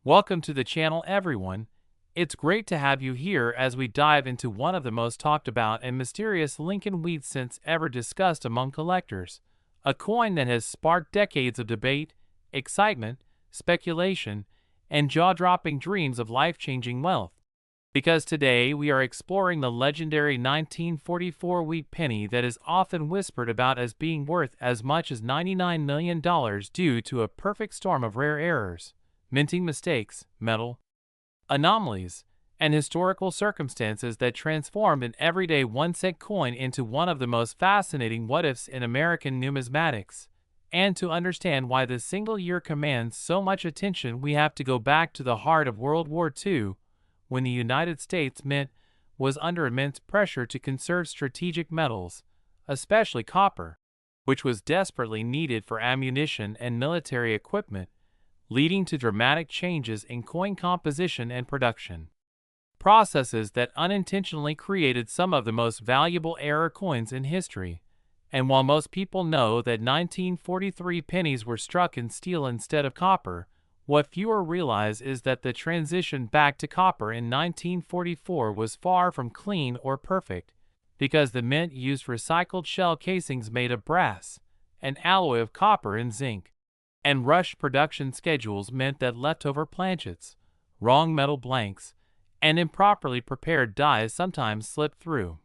Welcome to the channel, everyone. It's great to have you here as we dive into one of the most talked about and mysterious Lincoln wheat cents ever discussed among collectors, a coin that has sparked decades of debate, excitement, speculation, and jaw-dropping dreams of life-changing wealth. Because today we are exploring the legendary 1944 wheat penny that is often whispered about as being worth as much as $99 million due to a perfect storm of rare errors, minting mistakes, metal anomalies, and historical circumstances that transformed an everyday 1-cent coin into one of the most fascinating what-ifs in American numismatics. And to understand why this single year commands so much attention, we have to go back to the heart of World War II, when the United States Mint was under immense pressure to conserve strategic metals, especially copper, which was desperately needed for ammunition and military equipment, leading to dramatic changes in coin composition and production. Processes that unintentionally created some of the most valuable error coins in history. And while most people know that 1943 pennies were struck in steel instead of copper, what fewer realize is that the transition back to copper in 1944 was far from clean or perfect, because the mint used recycled shell casings made of brass, an alloy of copper and zinc. And rushed production schedules meant that leftover planchets, wrong metal blanks, and improperly prepared dies sometimes slipped through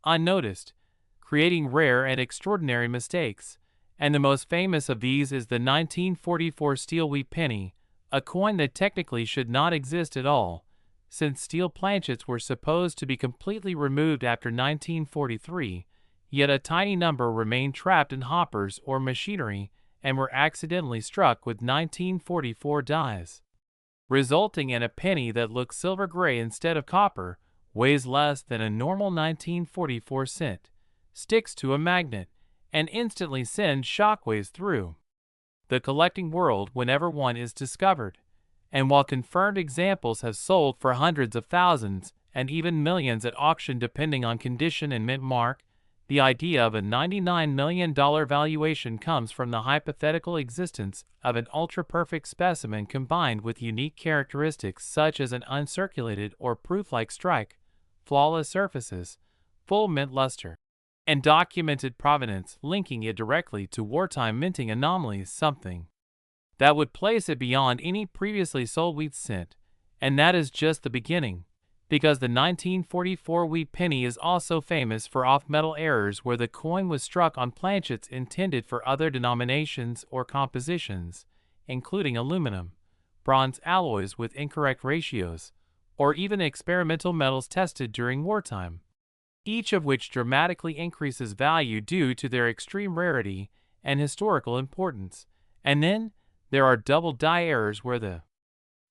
unnoticed, creating rare and extraordinary mistakes. And the most famous of these is the 1944 steel wheat penny, a coin that technically should not exist at all, since steel planchets were supposed to be completely removed after 1943, yet a tiny number remained trapped in hoppers or machinery and were accidentally struck with 1944 dies, resulting in a penny that looks silver gray instead of copper, weighs less than a normal 1944 cent, sticks to a magnet, and instantly sends shockwaves through the collecting world whenever one is discovered. And while confirmed examples have sold for hundreds of thousands and even millions at auction depending on condition and mint mark, the idea of a $99 million valuation comes from the hypothetical existence of an ultra-perfect specimen combined with unique characteristics such as an uncirculated or proof-like strike, flawless surfaces, full mint luster, and documented provenance, linking it directly to wartime minting anomalies, something that would place it beyond any previously sold wheat cent. And that is just the beginning, because the 1944 wheat penny is also famous for off-metal errors where the coin was struck on planchets intended for other denominations or compositions, including aluminum, bronze alloys with incorrect ratios, or even experimental metals tested during wartime, each of which dramatically increases value due to their extreme rarity and historical importance. And then there are double die errors where the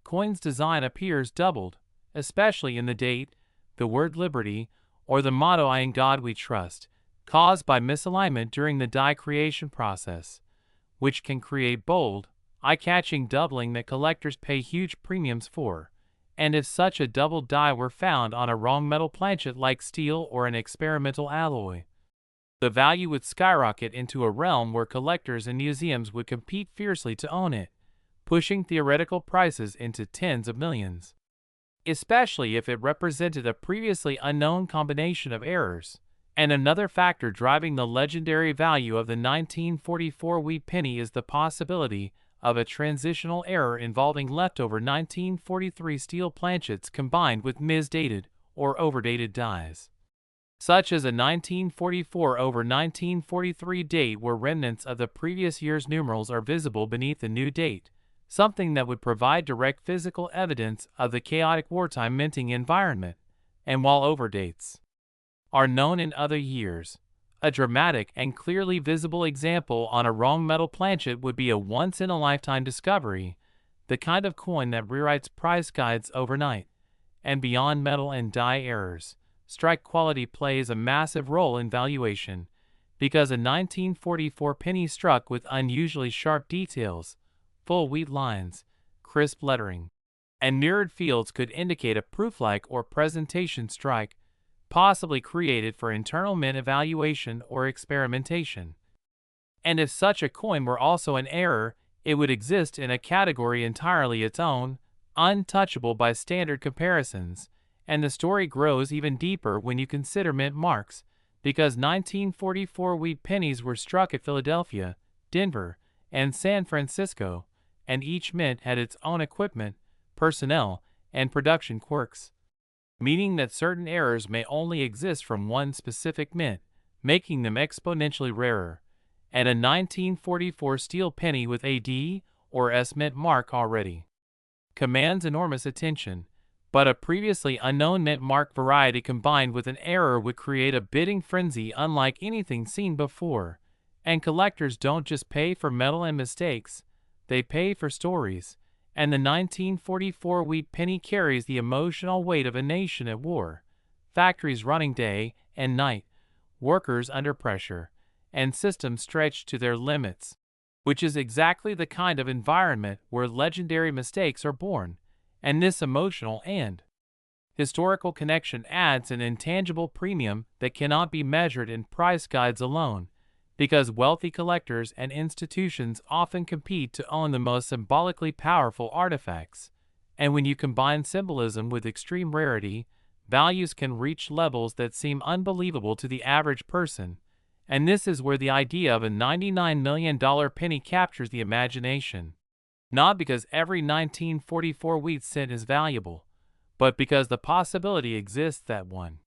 coin's design appears doubled, especially in the date, the word liberty, or the motto "I in God we trust," caused by misalignment during the die creation process, which can create bold, eye-catching doubling that collectors pay huge premiums for. And if such a double die were found on a wrong metal planchet like steel or an experimental alloy, the value would skyrocket into a realm where collectors and museums would compete fiercely to own it, pushing theoretical prices into tens of millions, especially if it represented a previously unknown combination of errors. And another factor driving the legendary value of the 1944 wheat penny is the possibility of a transitional error involving leftover 1943 steel planchets combined with misdated or overdated dies, such as a 1944 over 1943 date where remnants of the previous year's numerals are visible beneath the new date, something that would provide direct physical evidence of the chaotic wartime minting environment. And while overdates are known in other years, a dramatic and clearly visible example on a wrong metal planchet would be a once-in-a-lifetime discovery, the kind of coin that rewrites price guides overnight. And beyond metal and die errors, strike quality plays a massive role in valuation, because a 1944 penny struck with unusually sharp details, full wheat lines, crisp lettering, and mirrored fields could indicate a proof-like or presentation strike, possibly created for internal mint evaluation or experimentation. And if such a coin were also an error, it would exist in a category entirely its own, untouchable by standard comparisons, and the story grows even deeper when you consider mint marks, because 1944 wheat pennies were struck at Philadelphia, Denver, and San Francisco, and each mint had its own equipment, personnel, and production quirks, meaning that certain errors may only exist from one specific mint, making them exponentially rarer. And a 1944 steel penny with a D or S mint mark already commands enormous attention, but a previously unknown mint mark variety combined with an error would create a bidding frenzy unlike anything seen before. And collectors don't just pay for metal and mistakes, they pay for stories, and the 1944 wheat penny carries the emotional weight of a nation at war, factories running day and night, workers under pressure, and systems stretched to their limits, which is exactly the kind of environment where legendary mistakes are born, and this emotional and historical connection adds an intangible premium that cannot be measured in price guides alone, because wealthy collectors and institutions often compete to own the most symbolically powerful artifacts, and when you combine symbolism with extreme rarity, values can reach levels that seem unbelievable to the average person. And this is where the idea of a $99 million penny captures the imagination. Not because every 1944 wheat cent is valuable, but because the possibility exists that one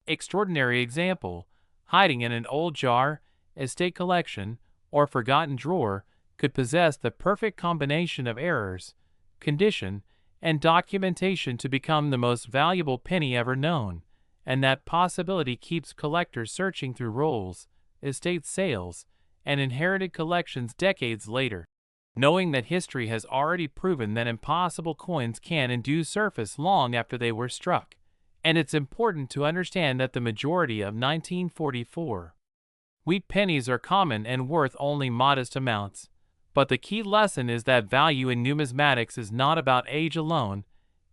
extraordinary example, hiding in an old jar, estate collection, or forgotten drawer, could possess the perfect combination of errors, condition, and documentation to become the most valuable penny ever known, and that possibility keeps collectors searching through rolls, estate sales, and inherited collections decades later, knowing that history has already proven that impossible coins can and do surface long after they were struck. And it's important to understand that the majority of 1944 wheat pennies are common and worth only modest amounts. But the key lesson is that value in numismatics is not about age alone,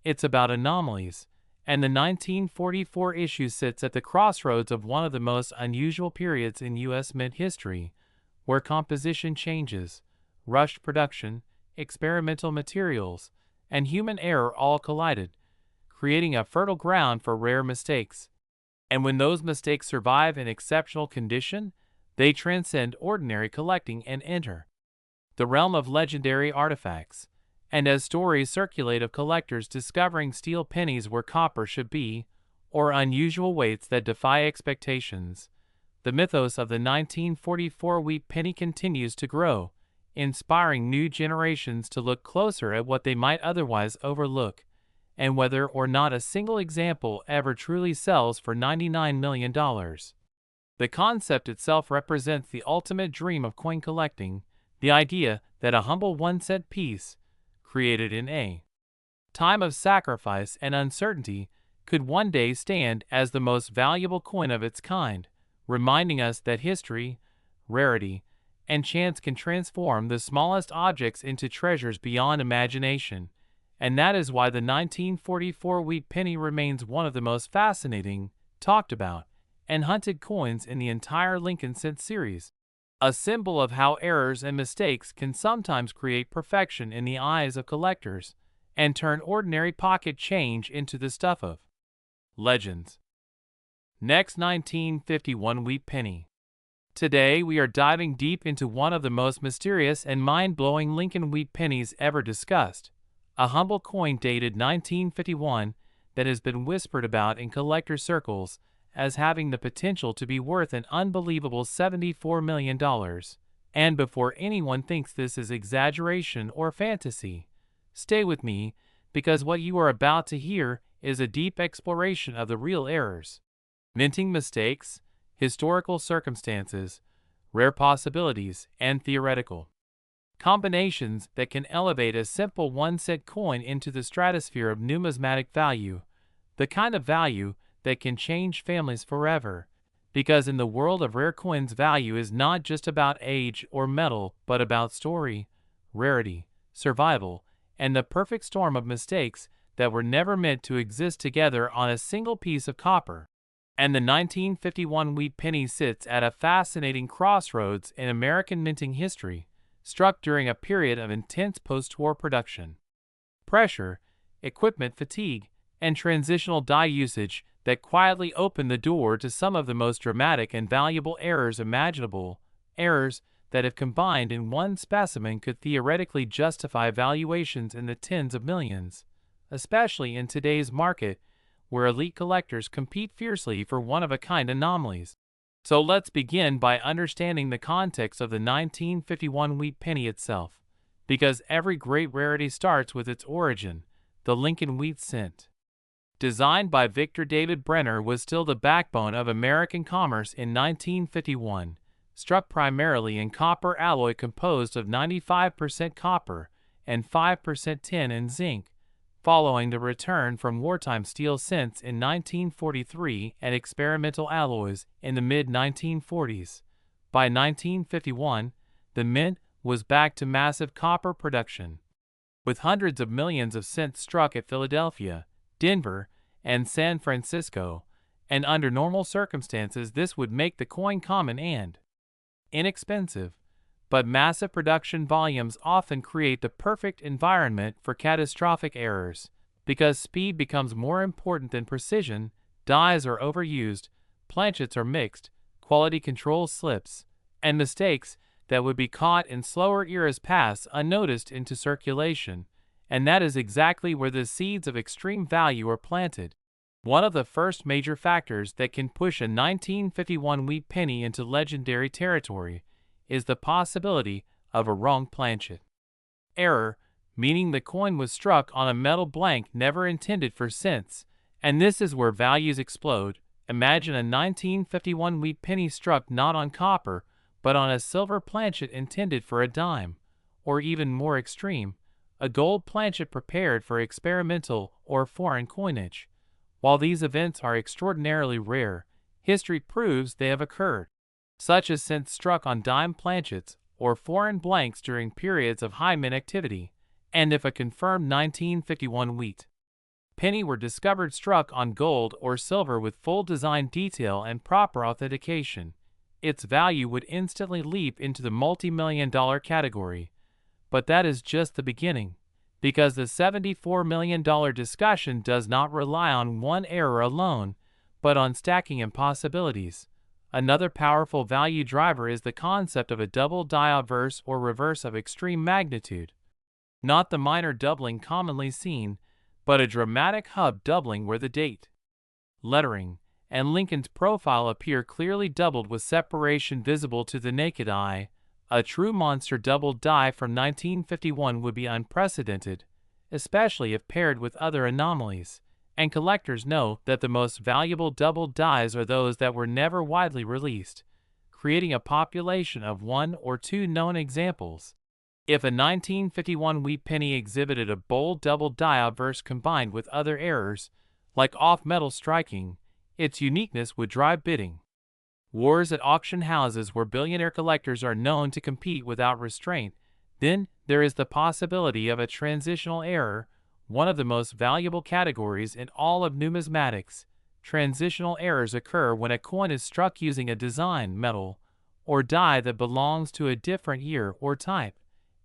it's about anomalies. And the 1944 issue sits at the crossroads of one of the most unusual periods in U.S. mint history, where composition changes, rushed production, experimental materials, and human error all collided, creating a fertile ground for rare mistakes. And when those mistakes survive in exceptional condition, they transcend ordinary collecting and enter the realm of legendary artifacts. And as stories circulate of collectors discovering steel pennies where copper should be, or unusual weights that defy expectations, the mythos of the 1944 wheat penny continues to grow, inspiring new generations to look closer at what they might otherwise overlook, and whether or not a single example ever truly sells for $99 million. The concept itself represents the ultimate dream of coin collecting, the idea that a humble one-cent piece, created in a time of sacrifice and uncertainty, could one day stand as the most valuable coin of its kind, reminding us that history, rarity, and chance can transform the smallest objects into treasures beyond imagination. And that is why the 1944 wheat penny remains one of the most fascinating, talked about, and hunted coins in the entire Lincoln cent series. A symbol of how errors and mistakes can sometimes create perfection in the eyes of collectors, and turn ordinary pocket change into the stuff of legends. Next, 1951 wheat penny. Today we are diving deep into one of the most mysterious and mind-blowing Lincoln wheat pennies ever discussed, a humble coin dated 1951 that has been whispered about in collector circles as having the potential to be worth an unbelievable $74 million. And before anyone thinks this is exaggeration or fantasy, stay with me, because what you are about to hear is a deep exploration of the real errors, minting mistakes, historical circumstances, rare possibilities, and theoretical combinations that can elevate a simple one-cent coin into the stratosphere of numismatic value, the kind of value that can change families forever. Because in the world of rare coins, value is not just about age or metal, but about story, rarity, survival, and the perfect storm of mistakes that were never meant to exist together on a single piece of copper. And the 1951 wheat penny sits at a fascinating crossroads in American minting history, struck during a period of intense post-war production pressure equipment fatigue, and transitional die usage that quietly open the door to some of the most dramatic and valuable errors imaginable, errors that if combined in one specimen could theoretically justify valuations in the tens of millions, especially in today's market where elite collectors compete fiercely for one-of-a-kind anomalies. So let's begin by understanding the context of the 1951 wheat penny itself, because every great rarity starts with its origin, the Lincoln wheat cent. Designed by Victor David Brenner, was still the backbone of American commerce in 1951, struck primarily in copper alloy composed of 95% copper and 5% tin and zinc, following the return from wartime steel cents in 1943 and experimental alloys in the mid-1940s. By 1951, the mint was back to massive copper production, with hundreds of millions of cents struck at Philadelphia, Denver, and San Francisco, and under normal circumstances this would make the coin common and inexpensive. But massive production volumes often create the perfect environment for catastrophic errors, because speed becomes more important than precision, dies are overused, planchets are mixed, quality control slips, and mistakes that would be caught in slower eras pass unnoticed into circulation, and that is exactly where the seeds of extreme value are planted. One of the first major factors that can push a 1951 wheat penny into legendary territory is the possibility of a wrong planchet. Error, meaning the coin was struck on a metal blank never intended for cents, and this is where values explode. Imagine a 1951 wheat penny struck not on copper, but on a silver planchet intended for a dime, or even more extreme, a gold planchet prepared for experimental or foreign coinage. While these events are extraordinarily rare, history proves they have occurred, such as cents struck on dime planchets or foreign blanks during periods of high mint activity, and if a confirmed 1951 wheat penny were discovered struck on gold or silver with full design detail and proper authentication, its value would instantly leap into the multi-million-dollar category. But that is just the beginning, because the $74 million discussion does not rely on one error alone, but on stacking impossibilities. Another powerful value driver is the concept of a double die obverse or reverse of extreme magnitude. Not the minor doubling commonly seen, but a dramatic hub doubling where the date, lettering, and Lincoln's profile appear clearly doubled with separation visible to the naked eye. A true monster double die from 1951 would be unprecedented, especially if paired with other anomalies, and collectors know that the most valuable double dies are those that were never widely released, creating a population of one or two known examples. If a 1951 wheat penny exhibited a bold double die obverse combined with other errors, like off-metal striking, its uniqueness would drive bidding wars at auction houses where billionaire collectors are known to compete without restraint. Then there is the possibility of a transitional error, one of the most valuable categories in all of numismatics. Transitional errors occur when a coin is struck using a design, metal, or die that belongs to a different year or type,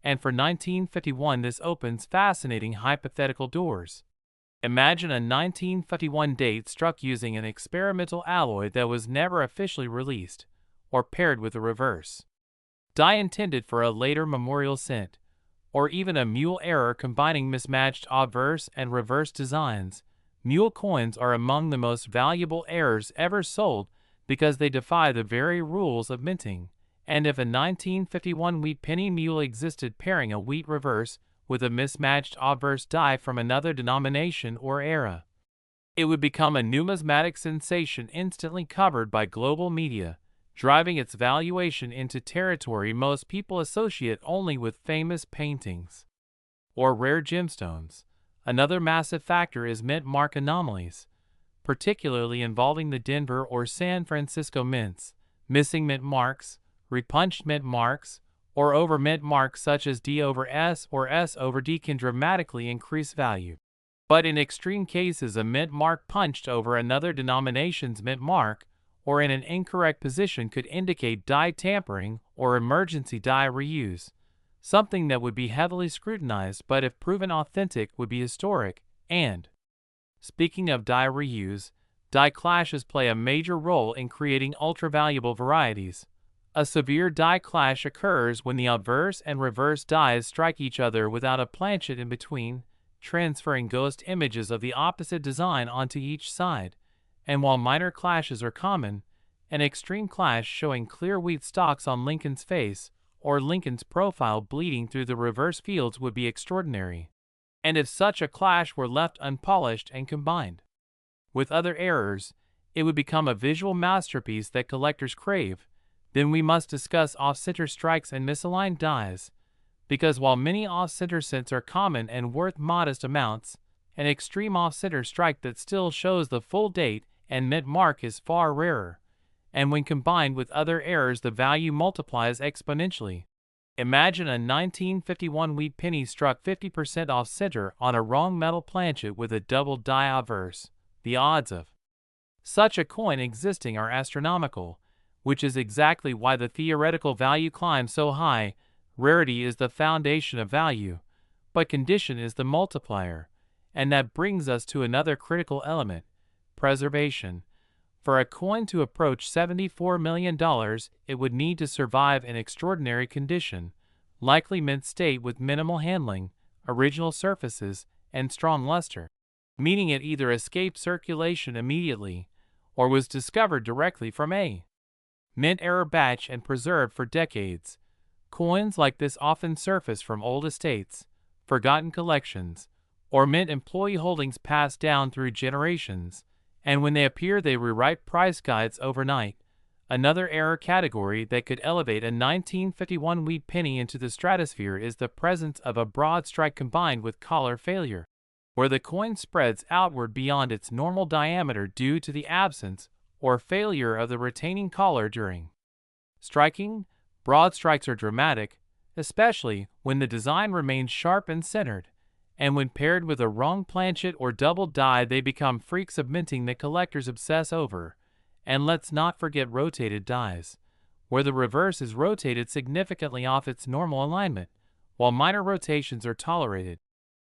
and for 1951 this opens fascinating hypothetical doors. Imagine a 1951 date struck using an experimental alloy that was never officially released, or paired with a reverse die intended for a later memorial cent, or even a mule error combining mismatched obverse and reverse designs. Mule coins are among the most valuable errors ever sold because they defy the very rules of minting, and if a 1951 wheat penny mule existed pairing a wheat reverse with a mismatched obverse die from another denomination or era, it would become a numismatic sensation instantly covered by global media, driving its valuation into territory most people associate only with famous paintings or rare gemstones. Another massive factor is mint mark anomalies, particularly involving the Denver or San Francisco mints. Missing mint marks, repunched mint marks, or over mint marks such as D over S or S over D can dramatically increase value. But in extreme cases, a mint mark punched over another denomination's mint mark or in an incorrect position could indicate die tampering or emergency die reuse, something that would be heavily scrutinized but if proven authentic would be historic. And, speaking of die reuse, die clashes play a major role in creating ultra-valuable varieties. A severe die clash occurs when the obverse and reverse dies strike each other without a planchet in between, transferring ghost images of the opposite design onto each side. And while minor clashes are common, an extreme clash showing clear wheat stalks on Lincoln's face or Lincoln's profile bleeding through the reverse fields would be extraordinary. And if such a clash were left unpolished and combined with other errors, it would become a visual masterpiece that collectors crave. Then we must discuss off-center strikes and misaligned dies, because while many off-center cents are common and worth modest amounts, an extreme off-center strike that still shows the full date and mint mark is far rarer, and when combined with other errors the value multiplies exponentially. Imagine a 1951 wheat penny struck 50% off-center on a wrong metal planchet with a double die obverse. The odds of such a coin existing are astronomical, which is exactly why the theoretical value climbs so high. Rarity is the foundation of value, but condition is the multiplier, and that brings us to another critical element: preservation. For a coin to approach $74 million, it would need to survive in extraordinary condition, likely mint state with minimal handling, original surfaces, and strong luster, meaning it either escaped circulation immediately or was discovered directly from a mint error batch and preserved for decades. Coins like this often surface from old estates, forgotten collections, or mint employee holdings passed down through generations, and when they appear they rewrite price guides overnight. Another error category that could elevate a 1951 wheat penny into the stratosphere is the presence of a broad strike combined with collar failure, where the coin spreads outward beyond its normal diameter due to the absence or failure of the retaining collar during striking. Broad strikes are dramatic, especially when the design remains sharp and centered, and when paired with a wrong planchet or double die they become freaks of minting that collectors obsess over. And let's not forget rotated dies, where the reverse is rotated significantly off its normal alignment, while minor rotations are tolerated.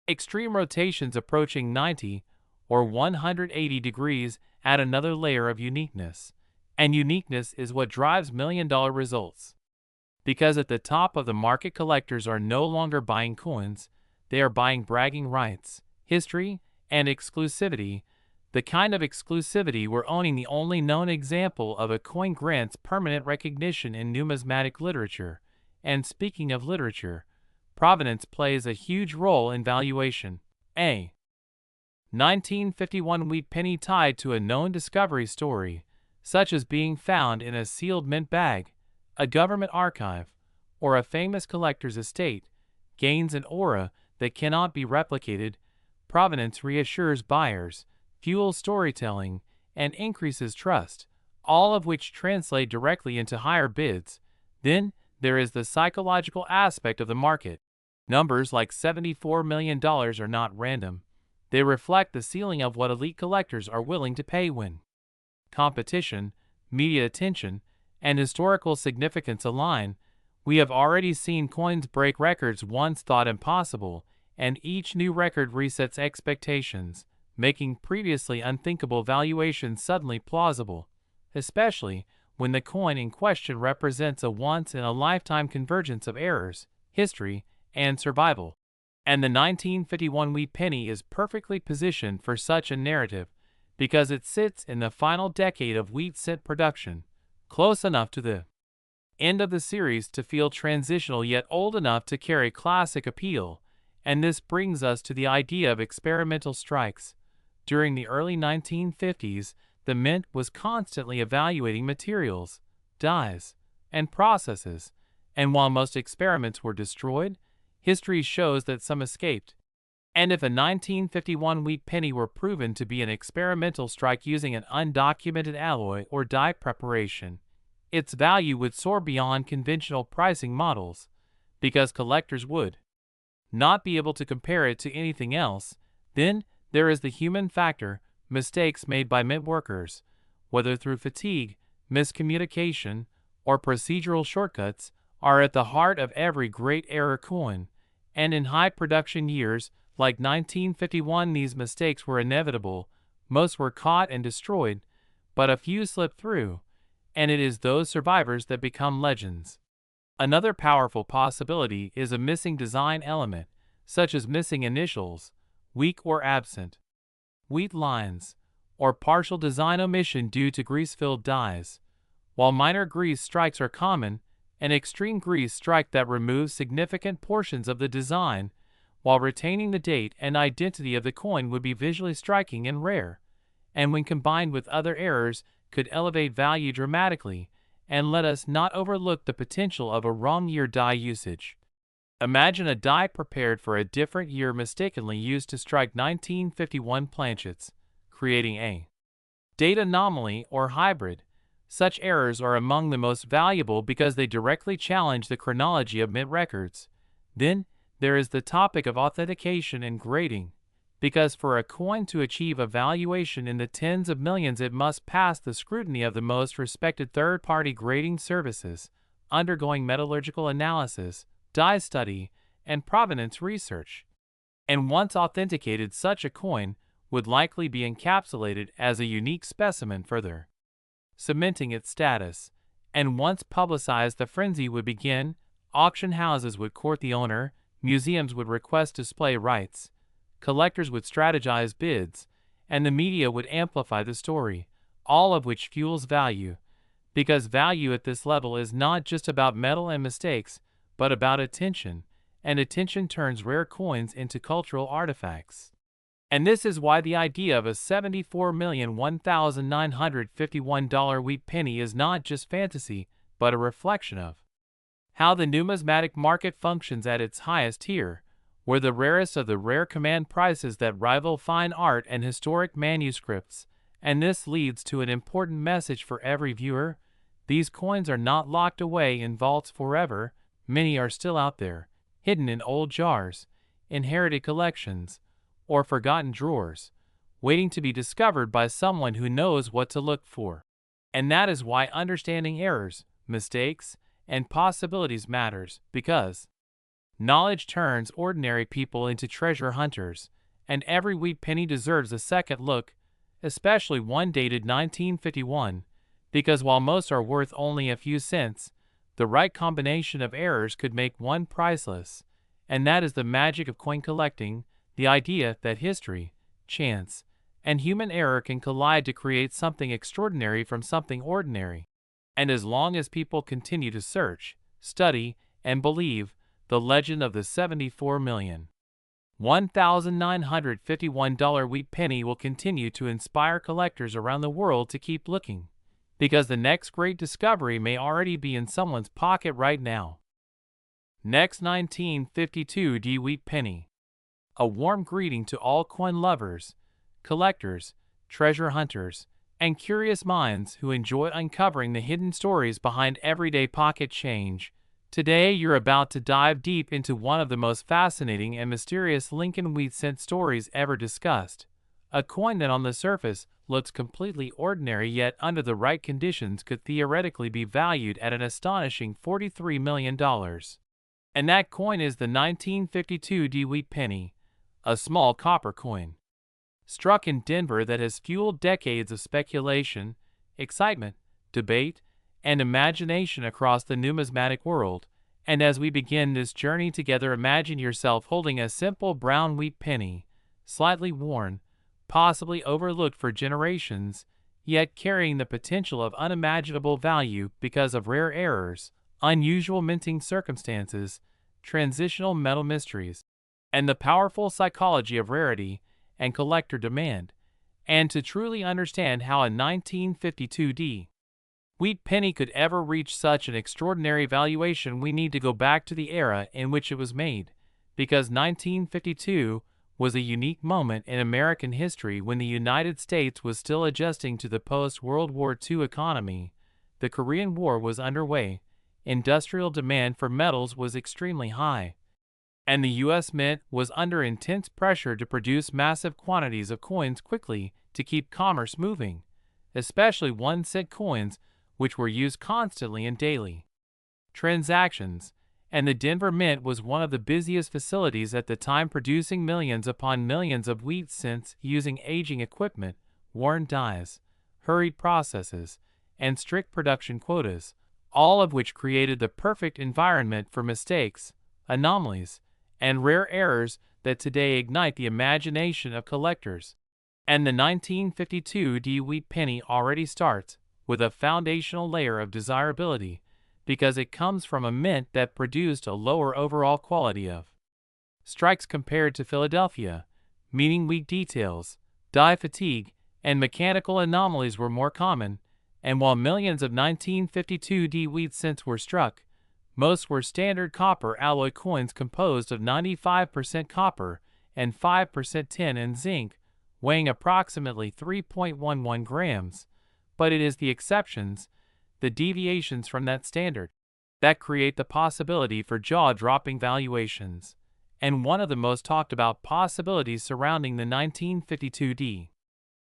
Extreme rotations approaching 90 or 180 degrees add another layer of uniqueness, and uniqueness is what drives million-dollar results. Because at the top of the market, collectors are no longer buying coins, they are buying bragging rights, history, and exclusivity, the kind of exclusivity where owning the only known example of a coin grants permanent recognition in numismatic literature. And speaking of literature, provenance plays a huge role in valuation. A 1951 wheat penny tied to a known discovery story, such as being found in a sealed mint bag, a government archive, or a famous collector's estate, gains an aura that cannot be replicated. Provenance reassures buyers, fuels storytelling, and increases trust, all of which translate directly into higher bids. Then, there is the psychological aspect of the market. Numbers like $74 million are not random. They reflect the ceiling of what elite collectors are willing to pay when competition, media attention, and historical significance align. We have already seen coins break records once thought impossible, and each new record resets expectations, making previously unthinkable valuations suddenly plausible, especially when the coin in question represents a once-in-a-lifetime convergence of errors, history, and survival. And the 1951 wheat penny is perfectly positioned for such a narrative because it sits in the final decade of wheat cent production, close enough to the end of the series to feel transitional yet old enough to carry classic appeal. And this brings us to the idea of experimental strikes. During the early 1950s, the mint was constantly evaluating materials, dyes, and processes, and while most experiments were destroyed, history shows that some escaped. And if a 1951 wheat penny were proven to be an experimental strike using an undocumented alloy or dye preparation, its value would soar beyond conventional pricing models, because collectors would not be able to compare it to anything else. Then there is the human factor. Mistakes made by mint workers, whether through fatigue, miscommunication, or procedural shortcuts, are at the heart of every great error coin. And in high production years, Like 1951, these mistakes were inevitable. Most were caught and destroyed, but a few slipped through, and it is those survivors that become legends. Another powerful possibility is a missing design element, such as missing initials, weak or absent, wheat lines, or partial design omission due to grease-filled dyes. While minor grease strikes are common, an extreme grease strike that removes significant portions of the design while retaining the date and identity of the coin would be visually striking and rare, and when combined with other errors could elevate value dramatically and let us not overlook the potential of a wrong year die usage. Imagine a die prepared for a different year mistakenly used to strike 1951 planchets, creating a date anomaly or hybrid. Such errors are among the most valuable because they directly challenge the chronology of mint records. Then, there is the topic of authentication and grading, because for a coin to achieve a valuation in the tens of millions it must pass the scrutiny of the most respected third-party grading services, undergoing metallurgical analysis, die study, and provenance research. And once authenticated, such a coin would likely be encapsulated as a unique specimen, further cementing its status. And once publicized, the frenzy would begin. Auction houses would court the owner, museums would request display rights, collectors would strategize bids, and the media would amplify the story, all of which fuels value. Because value at this level is not just about metal and mistakes, but about attention, and attention turns rare coins into cultural artifacts. And this is why the idea of a $74,001,951 wheat penny is not just fantasy, but a reflection of how the numismatic market functions at its highest tier, where the rarest of the rare command prices that rival fine art and historic manuscripts. And this leads to an important message for every viewer. These coins are not locked away in vaults forever. Many are still out there, hidden in old jars, inherited collections, or forgotten drawers, waiting to be discovered by someone who knows what to look for. And that is why understanding errors, mistakes, and possibilities matters, because knowledge turns ordinary people into treasure hunters, and every wheat penny deserves a second look, especially one dated 1951, because while most are worth only a few cents, the right combination of errors could make one priceless. And that is the magic of coin collecting, the idea that history, chance, and human error can collide to create something extraordinary from something ordinary. And as long as people continue to search, study, and believe, the legend of the $74,001,951 wheat penny will continue to inspire collectors around the world to keep looking, because the next great discovery may already be in someone's pocket right now. Next, 1952 D wheat penny. A warm greeting to all coin lovers, collectors, treasure hunters, and curious minds who enjoy uncovering the hidden stories behind everyday pocket change. Today you're about to dive deep into one of the most fascinating and mysterious Lincoln wheat cent stories ever discussed. A coin that on the surface looks completely ordinary, yet under the right conditions could theoretically be valued at an astonishing $43 million. And that coin is the 1952 D wheat penny, a small copper coin struck in Denver that has fueled decades of speculation, excitement, debate, and imagination across the numismatic world. And as we begin this journey together, imagine yourself holding a simple brown wheat penny, slightly worn, possibly overlooked for generations, yet carrying the potential of unimaginable value because of rare errors, unusual minting circumstances, transitional metal mysteries, and the powerful psychology of rarity and collector demand. And to truly understand how a 1952 D wheat penny could ever reach such an extraordinary valuation, we need to go back to the era in which it was made, because 1952 was a unique moment in American history when the United States was still adjusting to the post-World War II economy. The Korean War was underway, industrial demand for metals was extremely high, and the U.S. Mint was under intense pressure to produce massive quantities of coins quickly to keep commerce moving, especially 1-cent coins, which were used constantly in daily transactions. and the Denver Mint was one of the busiest facilities at the time, producing millions upon millions of wheat cents using aging equipment, worn dies, hurried processes, and strict production quotas, all of which created the perfect environment for mistakes, anomalies, and rare errors that today ignite the imagination of collectors. And the 1952 wheat penny already starts with a foundational layer of desirability because it comes from a mint that produced a lower overall quality of strikes compared to Philadelphia, meaning weak details, die fatigue, and mechanical anomalies were more common, and while millions of 1952 wheat cents were struck, most were standard copper alloy coins composed of 95% copper and 5% tin and zinc, weighing approximately 3.11 grams, but it is the exceptions, the deviations from that standard, that create the possibility for jaw-dropping valuations. And one of the most talked about possibilities surrounding the 1952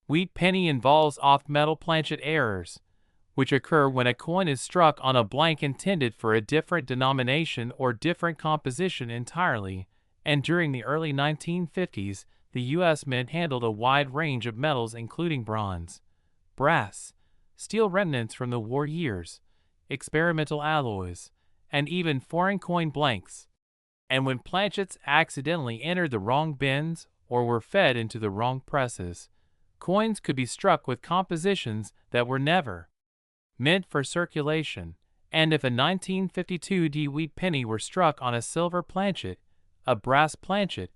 wheat penny involves off-metal planchet errors, which occur when a coin is struck on a blank intended for a different denomination or different composition entirely, and during the early 1950s, the U.S. Mint handled a wide range of metals including bronze, brass, steel remnants from the war years, experimental alloys, and even foreign coin blanks. And when planchets accidentally entered the wrong bins or were fed into the wrong presses, coins could be struck with compositions that were never meant for circulation. And if a 1952 wheat penny were struck on a silver planchet, a brass planchet,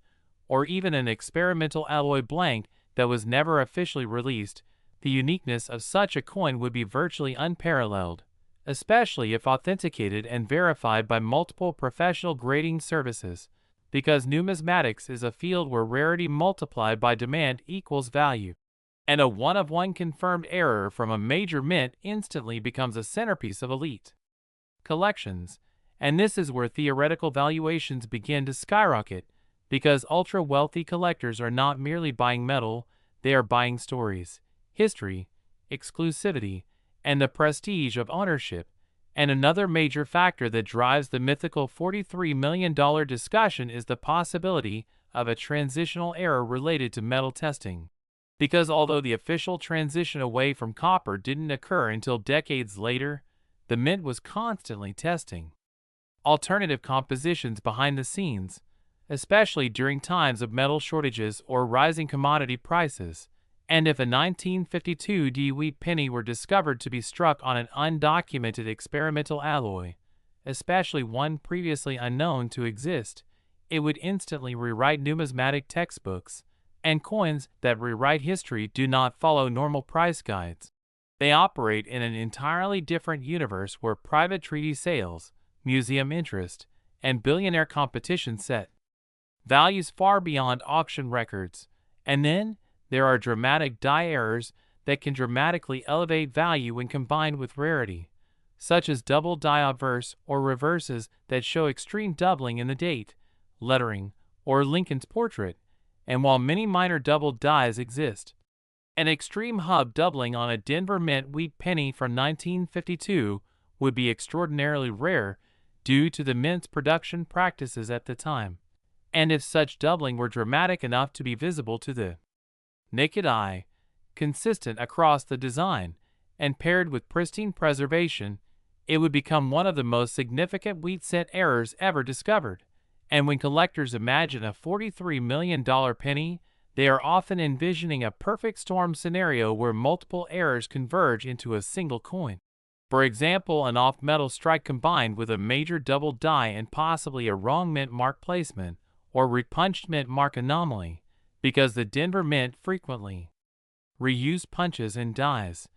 or even an experimental alloy blank that was never officially released, the uniqueness of such a coin would be virtually unparalleled, especially if authenticated and verified by multiple professional grading services, because numismatics is a field where rarity multiplied by demand equals value, and a one-of-one confirmed error from a major mint instantly becomes a centerpiece of elite collections. And this is where theoretical valuations begin to skyrocket, because ultra-wealthy collectors are not merely buying metal, they are buying stories, history, exclusivity, and the prestige of ownership. And another major factor that drives the mythical $43 million discussion is the possibility of a transitional error related to metal testing. Because although the official transition away from copper didn't occur until decades later, the mint was constantly testing alternative compositions behind the scenes, especially during times of metal shortages or rising commodity prices. And if a 1952 wheat penny were discovered to be struck on an undocumented experimental alloy, especially one previously unknown to exist, it would instantly rewrite numismatic textbooks, and coins that rewrite history do not follow normal price guides. They operate in an entirely different universe where private treaty sales, museum interest, and billionaire competition set values far beyond auction records. And then there are dramatic die errors that can dramatically elevate value when combined with rarity, such as double die obverse or reverses that show extreme doubling in the date, lettering, or Lincoln's portrait. And while many minor double dies exist, an extreme hub doubling on a Denver Mint wheat penny from 1952 would be extraordinarily rare due to the mint's production practices at the time. And if such doubling were dramatic enough to be visible to the naked eye, consistent across the design, and paired with pristine preservation, it would become one of the most significant wheat cent errors ever discovered. And when collectors imagine a $43 million penny, they are often envisioning a perfect storm scenario where multiple errors converge into a single coin. For example, an off-metal strike combined with a major double die and possibly a wrong mint mark placement or repunched mint mark anomaly, because the Denver Mint frequently reused punches and dies,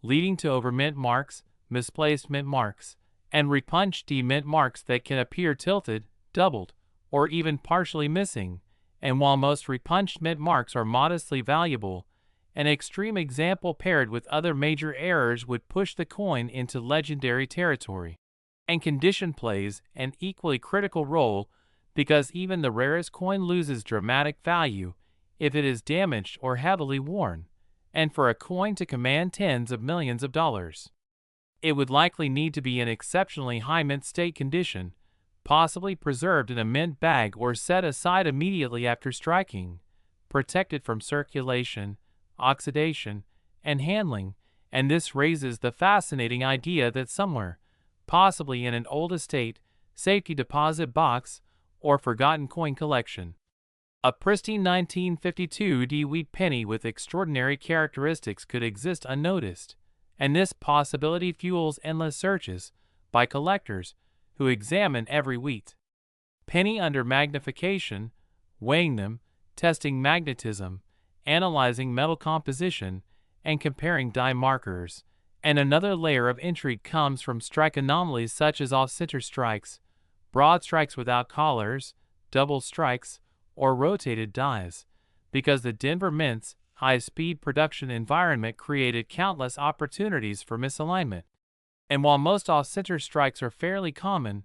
leading to over-mint marks, misplaced mint marks, and repunched mint marks that can appear tilted, doubled, or even partially missing. And while most repunched mint marks are modestly valuable, an extreme example paired with other major errors would push the coin into legendary territory. And condition plays an equally critical role, because even the rarest coin loses dramatic value if it is damaged or heavily worn. And for a coin to command tens of millions of dollars, it would likely need to be in exceptionally high mint state condition, possibly preserved in a mint bag or set aside immediately after striking, protected from circulation, oxidation, and handling, and this raises the fascinating idea that somewhere, possibly in an old estate, safety deposit box, or forgotten coin collection, a pristine 1952 wheat penny with extraordinary characteristics could exist unnoticed, and this possibility fuels endless searches by collectors who examine every wheat penny under magnification, weighing them, testing magnetism, analyzing metal composition, and comparing die markers. And another layer of intrigue comes from strike anomalies such as off-center strikes, broad strikes without collars, double strikes, or rotated dies, because the Denver Mint's high-speed production environment created countless opportunities for misalignment. And while most off-center strikes are fairly common,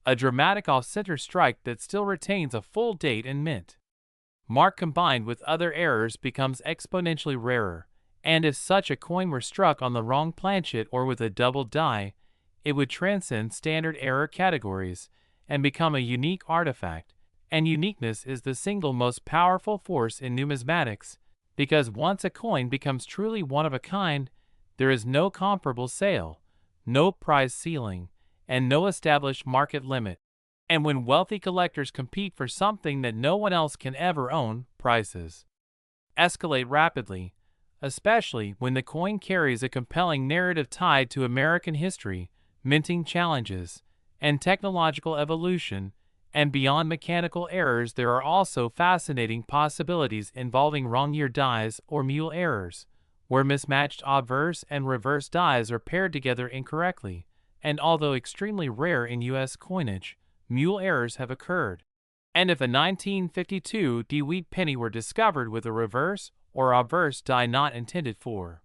a dramatic off-center strike that still retains a full date and mint mark combined with other errors becomes exponentially rarer, and if such a coin were struck on the wrong planchet or with a double die, it would transcend standard error categories and become a unique artifact. And uniqueness is the single most powerful force in numismatics, because once a coin becomes truly one of a kind, there is no comparable sale, no price ceiling, and no established market limit. And when wealthy collectors compete for something that no one else can ever own, prices escalate rapidly, especially when the coin carries a compelling narrative tied to American history, minting challenges, and technological evolution. And beyond mechanical errors, there are also fascinating possibilities involving wrong-year dies or mule errors, where mismatched obverse and reverse dies are paired together incorrectly, and although extremely rare in U.S. coinage, mule errors have occurred. And if a 1952 wheat penny were discovered with a reverse or obverse die not intended for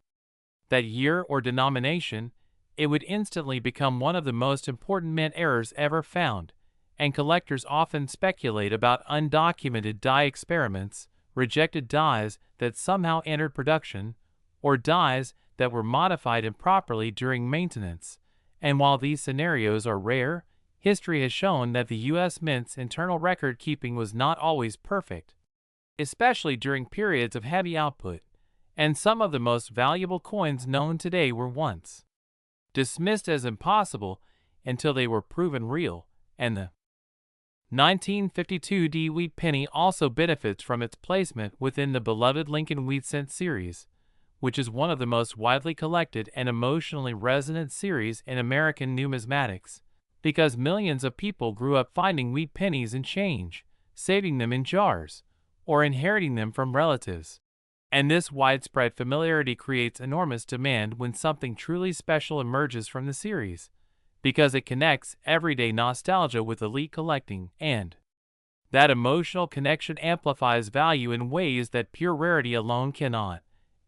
that year or denomination, it would instantly become one of the most important mint errors ever found. And collectors often speculate about undocumented die experiments, rejected dies that somehow entered production, or dies that were modified improperly during maintenance. And while these scenarios are rare, history has shown that the U.S. Mint's internal record keeping was not always perfect, especially during periods of heavy output, and some of the most valuable coins known today were once dismissed as impossible until they were proven real, and the 1952 wheat penny also benefits from its placement within the beloved Lincoln Wheat Cent series, which is one of the most widely collected and emotionally resonant series in American numismatics, because millions of people grew up finding wheat pennies and change, saving them in jars, or inheriting them from relatives. And this widespread familiarity creates enormous demand when something truly special emerges from the series, because it connects everyday nostalgia with elite collecting, and that emotional connection amplifies value in ways that pure rarity alone cannot.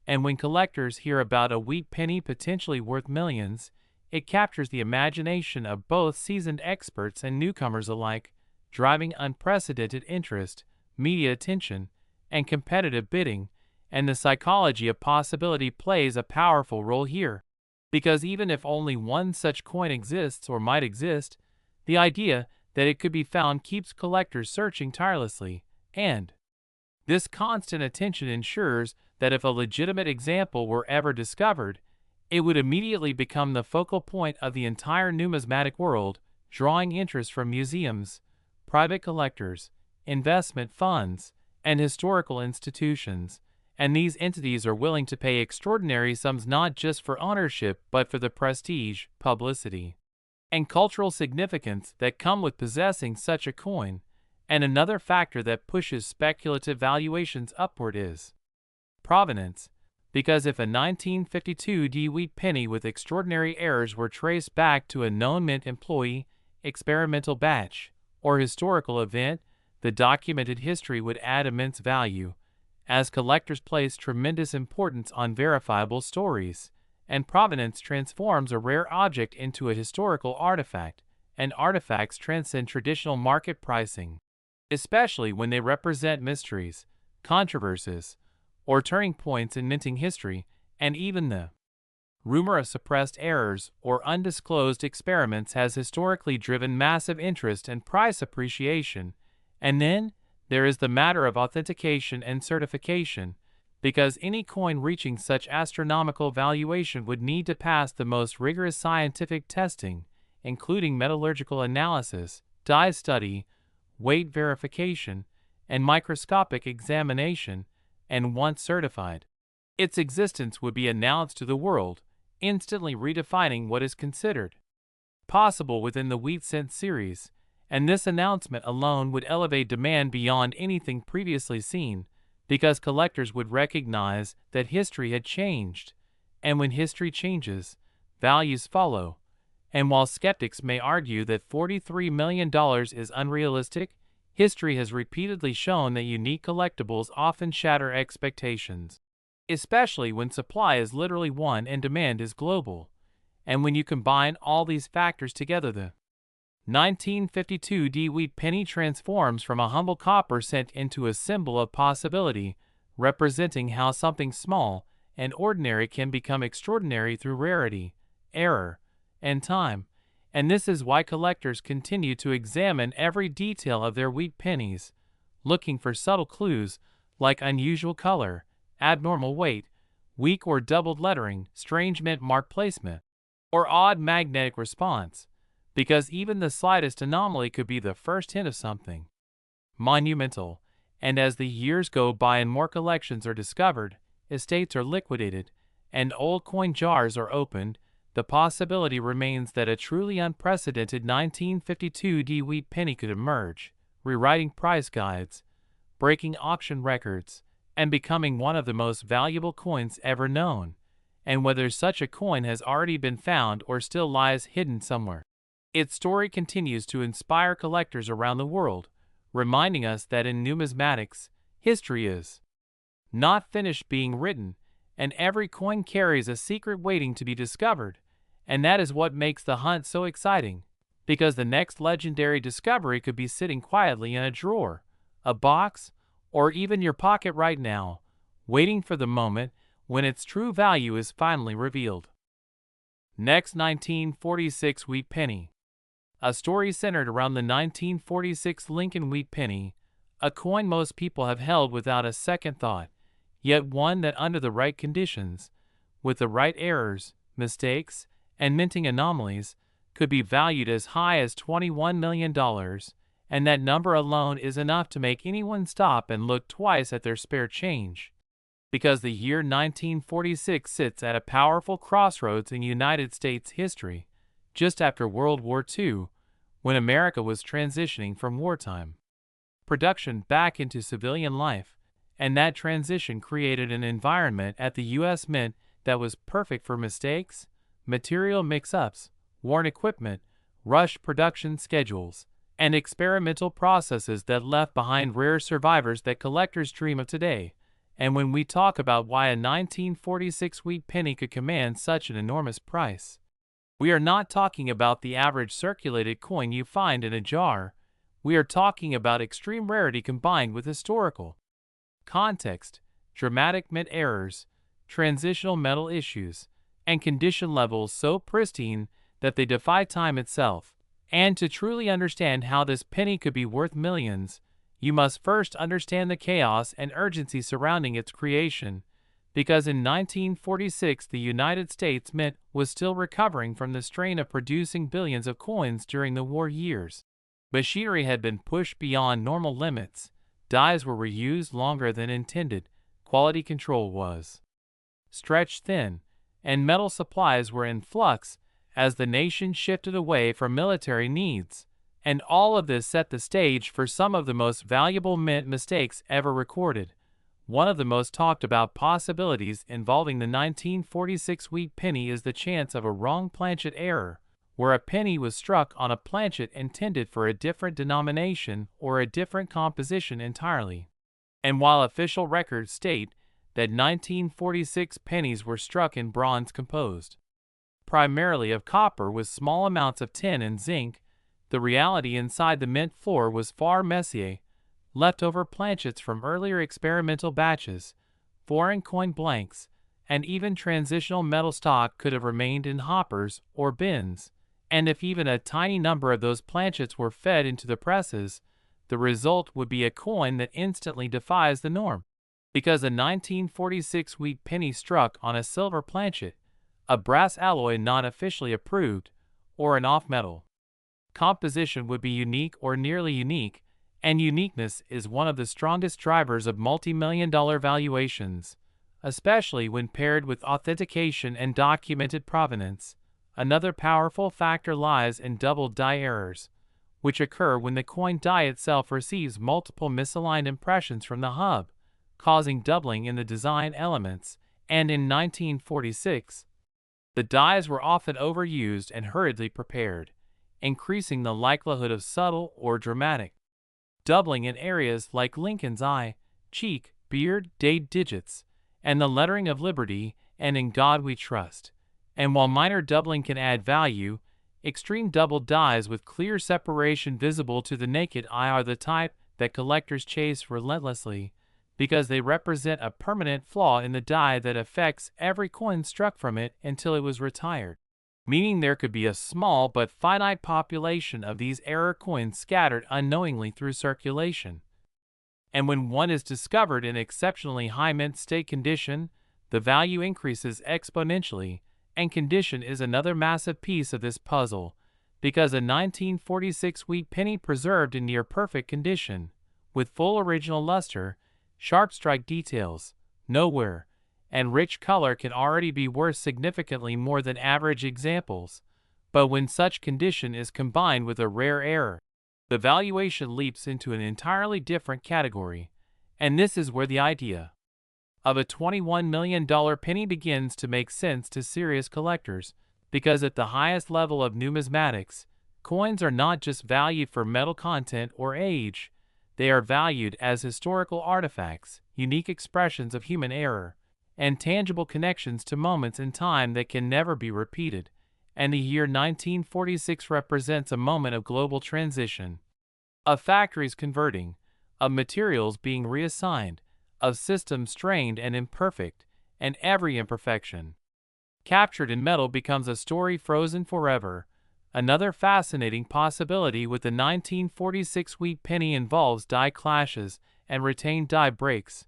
And when collectors hear about a wheat penny potentially worth millions, it captures the imagination of both seasoned experts and newcomers alike, driving unprecedented interest, media attention, and competitive bidding. And the psychology of possibility plays a powerful role here, because even if only one such coin exists or might exist, the idea that it could be found keeps collectors searching tirelessly, and this constant attention ensures that if a legitimate example were ever discovered, it would immediately become the focal point of the entire numismatic world, drawing interest from museums, private collectors, investment funds, and historical institutions. And these entities are willing to pay extraordinary sums not just for ownership but for the prestige, publicity, and cultural significance that come with possessing such a coin. And another factor that pushes speculative valuations upward is provenance, because if a 1952 wheat penny with extraordinary errors were traced back to a known mint employee, experimental batch, or historical event, the documented history would add immense value, as collectors place tremendous importance on verifiable stories, and provenance transforms a rare object into a historical artifact, and artifacts transcend traditional market pricing, especially when they represent mysteries, controversies, or turning points in minting history. And even the Rumor of suppressed errors or undisclosed experiments has historically driven massive interest and price appreciation. And then there is the matter of authentication and certification, because any coin reaching such astronomical valuation would need to pass the most rigorous scientific testing, including metallurgical analysis, dye study, weight verification, and microscopic examination, and once certified, its existence would be announced to the world, instantly redefining what is considered possible within the Wheat Cent series, and this announcement alone would elevate demand beyond anything previously seen, because collectors would recognize that history had changed, and when history changes, values follow. And while skeptics may argue that $43 million is unrealistic, history has repeatedly shown that unique collectibles often shatter expectations, especially when supply is literally one and demand is global. And when you combine all these factors together, the 1952 Wheat Penny transforms from a humble copper cent into a symbol of possibility, representing how something small and ordinary can become extraordinary through rarity, error, and time. And this is why collectors continue to examine every detail of their wheat pennies, looking for subtle clues like unusual color, abnormal weight, weak or doubled lettering, strange mint mark placement, or odd magnetic response, because even the slightest anomaly could be the first hint of something monumental. And as the years go by and more collections are discovered, estates are liquidated, and old coin jars are opened, the possibility remains that a truly unprecedented 1952 Wheat Penny could emerge, rewriting price guides, breaking auction records, and becoming one of the most valuable coins ever known. And whether such a coin has already been found or still lies hidden somewhere, its story continues to inspire collectors around the world, reminding us that in numismatics, history is not finished being written, and every coin carries a secret waiting to be discovered. And that is what makes the hunt so exciting, because the next legendary discovery could be sitting quietly in a drawer, a box, or even your pocket right now, waiting for the moment when its true value is finally revealed. Next, 1946 Wheat Penny. A story centered around the 1946 Lincoln Wheat Penny, a coin most people have held without a second thought, yet one that under the right conditions, with the right errors, mistakes, and minting anomalies, could be valued as high as $21 million, and that number alone is enough to make anyone stop and look twice at their spare change. Because the year 1946 sits at a powerful crossroads in United States history, just after World War II, when America was transitioning from wartime production back into civilian life, and that transition created an environment at the U.S. Mint that was perfect for mistakes, material mix-ups, worn equipment, rushed production schedules, and experimental processes that left behind rare survivors that collectors dream of today. And when we talk about why a 1946 Wheat Penny could command such an enormous price, we are not talking about the average circulated coin you find in a jar. We are talking about extreme rarity combined with historical context, dramatic mint errors, transitional metal issues, and condition levels so pristine that they defy time itself. And to truly understand how this penny could be worth millions, you must first understand the chaos and urgency surrounding its creation, because in 1946 the United States Mint was still recovering from the strain of producing billions of coins during the war years. Machinery had been pushed beyond normal limits, dies were reused longer than intended, quality control was stretched thin, and metal supplies were in flux as the nation shifted away from military needs. And all of this set the stage for some of the most valuable mint mistakes ever recorded. One of the most talked about possibilities involving the 1946 Wheat Penny is the chance of a wrong planchet error, where a penny was struck on a planchet intended for a different denomination or a different composition entirely. And while official records state that 1946 pennies were struck in bronze composed primarily of copper with small amounts of tin and zinc, the reality inside the mint floor was far messier. Leftover planchets from earlier experimental batches, foreign coin blanks, and even transitional metal stock could have remained in hoppers or bins. And if even a tiny number of those planchets were fed into the presses, the result would be a coin that instantly defies the norm. Because a 1946 wheat penny struck on a silver planchet, a brass alloy not officially approved, or an off-metal composition would be unique or nearly unique, and uniqueness is one of the strongest drivers of multi-million-dollar valuations, especially when paired with authentication and documented provenance. Another powerful factor lies in double die errors, which occur when the coin die itself receives multiple misaligned impressions from the hub, causing doubling in the design elements, and in 1946, the dies were often overused and hurriedly prepared, increasing the likelihood of subtle or dramatic doubling in areas like Lincoln's eye, cheek, beard, date digits, and the lettering of Liberty and In God We Trust. And while minor doubling can add value, extreme double dies with clear separation visible to the naked eye are the type that collectors chase relentlessly, because they represent a permanent flaw in the die that affects every coin struck from it until it was retired. Meaning there could be a small but finite population of these error coins scattered unknowingly through circulation. And when one is discovered in exceptionally high mint state condition, the value increases exponentially, and condition is another massive piece of this puzzle, because a 1946 wheat penny preserved in near perfect condition, with full original luster, sharp strike details, nowhere, and rich color can already be worth significantly more than average examples, but when such condition is combined with a rare error, the valuation leaps into an entirely different category, and this is where the idea of a $21 million penny begins to make sense to serious collectors, because at the highest level of numismatics, coins are not just valued for metal content or age, they are valued as historical artifacts, unique expressions of human error, and tangible connections to moments in time that can never be repeated, and the year 1946 represents a moment of global transition, of factories converting, of materials being reassigned, of systems strained and imperfect, and every imperfection captured in metal becomes a story frozen forever. Another fascinating possibility with the 1946 wheat penny involves die clashes and retained die breaks,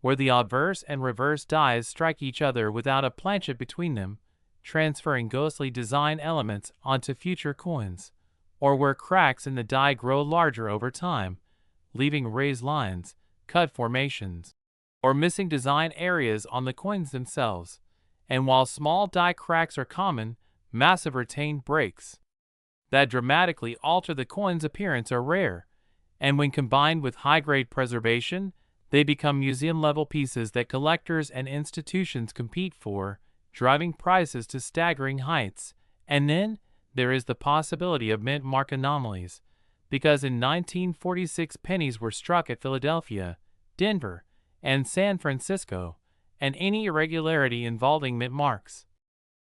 where the obverse and reverse dies strike each other without a planchet between them, transferring ghostly design elements onto future coins, or where cracks in the die grow larger over time, leaving raised lines, cut formations, or missing design areas on the coins themselves. And while small die cracks are common, massive retained breaks that dramatically alter the coin's appearance are rare, and when combined with high-grade preservation, they become museum-level pieces that collectors and institutions compete for, driving prices to staggering heights. And then there is the possibility of mint mark anomalies, because in 1946 pennies were struck at Philadelphia, Denver, and San Francisco, and any irregularity involving mint marks,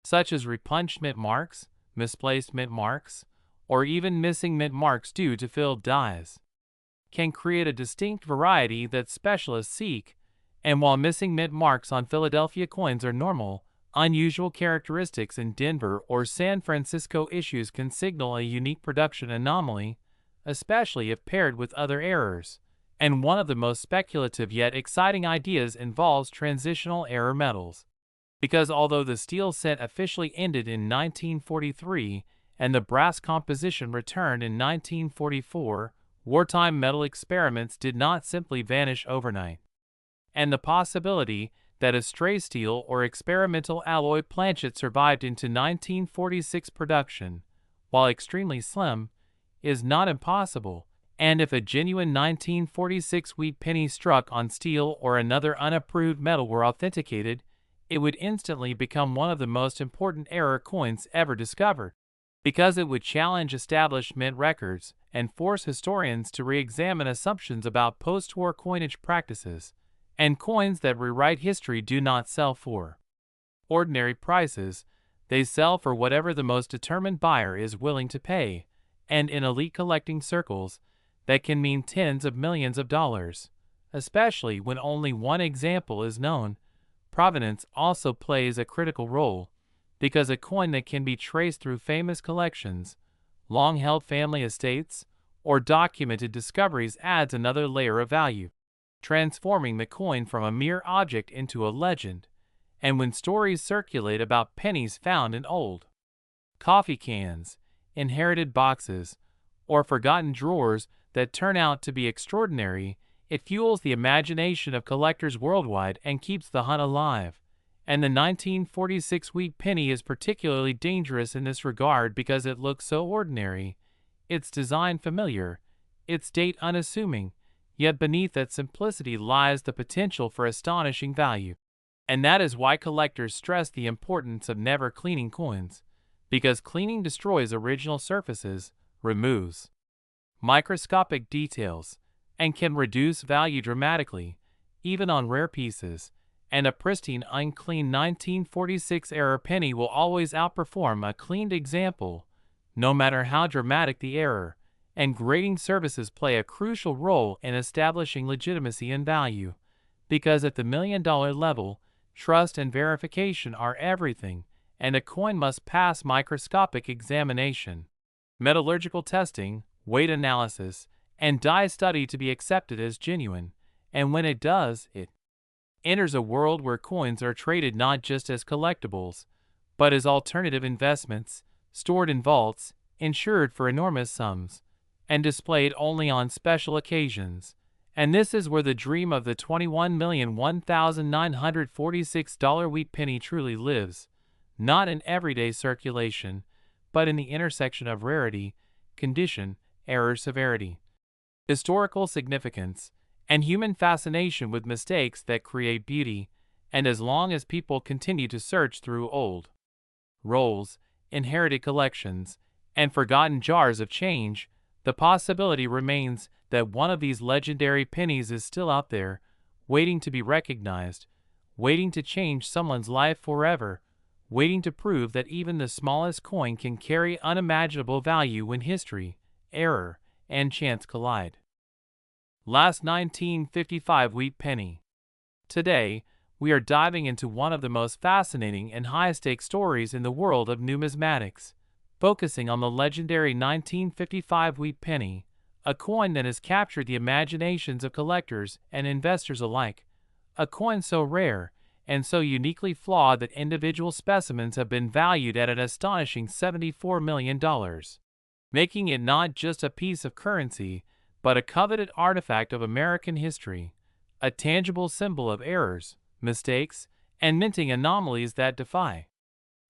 such as repunched mint marks, misplaced mint marks, or even missing mint marks due to filled dies, can create a distinct variety that specialists seek. And while missing mint marks on Philadelphia coins are normal, unusual characteristics in Denver or San Francisco issues can signal a unique production anomaly, especially if paired with other errors. And one of the most speculative yet exciting ideas involves transitional error metals. Because although the steel set officially ended in 1943 and the brass composition returned in 1944, wartime metal experiments did not simply vanish overnight. And the possibility that a stray steel or experimental alloy planchet survived into 1946 production, while extremely slim, is not impossible. And if a genuine 1946 wheat penny struck on steel or another unapproved metal were authenticated, it would instantly become one of the most important error coins ever discovered, because it would challenge established mint records and force historians to re-examine assumptions about post-war coinage practices. And coins that rewrite history do not sell for ordinary prices, they sell for whatever the most determined buyer is willing to pay, and in elite collecting circles, that can mean tens of millions of dollars, especially when only one example is known, Provenance also plays a critical role, because a coin that can be traced through famous collections, long-held family estates, or documented discoveries adds another layer of value, transforming the coin from a mere object into a legend. And when stories circulate about pennies found in old coffee cans, inherited boxes, or forgotten drawers that turn out to be extraordinary, it fuels the imagination of collectors worldwide and keeps the hunt alive. And the 1946 wheat penny is particularly dangerous in this regard because it looks so ordinary, its design familiar, its date unassuming, yet beneath that simplicity lies the potential for astonishing value. And that is why collectors stress the importance of never cleaning coins, because cleaning destroys original surfaces, removes microscopic details, and can reduce value dramatically, even on rare pieces. And a pristine, unclean 1946-era penny will always outperform a cleaned example, no matter how dramatic the error, and grading services play a crucial role in establishing legitimacy and value, because at the million-dollar level, trust and verification are everything, and a coin must pass microscopic examination, metallurgical testing, weight analysis, and die study to be accepted as genuine, and when it does, it enters a world where coins are traded not just as collectibles, but as alternative investments, stored in vaults, insured for enormous sums, and displayed only on special occasions. And this is where the dream of the $21,001,946 wheat penny truly lives, not in everyday circulation, but in the intersection of rarity, condition, error severity, historical significance, and human fascination with mistakes that create beauty. And as long as people continue to search through old rolls, inherited collections, and forgotten jars of change, the possibility remains that one of these legendary pennies is still out there, waiting to be recognized, waiting to change someone's life forever, waiting to prove that even the smallest coin can carry unimaginable value when history, error, and chance collide. Last 1955 wheat penny. Today, we are diving into one of the most fascinating and high-stakes stories in the world of numismatics, focusing on the legendary 1955 wheat penny, a coin that has captured the imaginations of collectors and investors alike, a coin so rare and so uniquely flawed that individual specimens have been valued at an astonishing $74 million, making it not just a piece of currency, but a coveted artifact of American history, a tangible symbol of errors, mistakes, and minting anomalies that defy